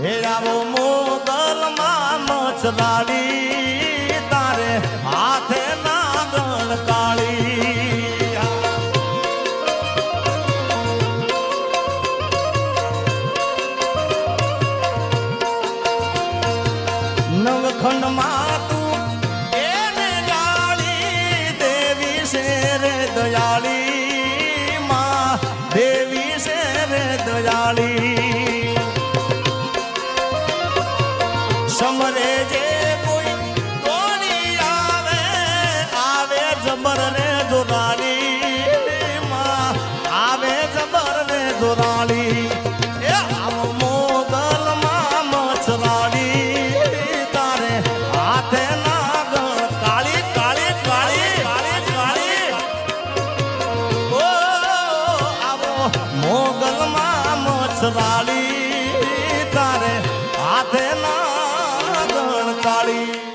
હે આવો મોગલ માં મચલાડી તારે હાથે નાગણ કાળી નવખંડ માં તું એને જાળી દેવી છે રે દયાળી માં દેવી છે રે દયાળી સમરે જે કોઈ દોડી આવે આવે જબર રે જોરાણી માં આવે જબર રે જોરાણી એ આવો મોગલ માં મચરાડી તારે હાથે નાગણ કાળી કાળી કાળી કાળી કાળી ઓ આવો મોગલ માં મચરાડી તારે હાથે નાગણ કાળી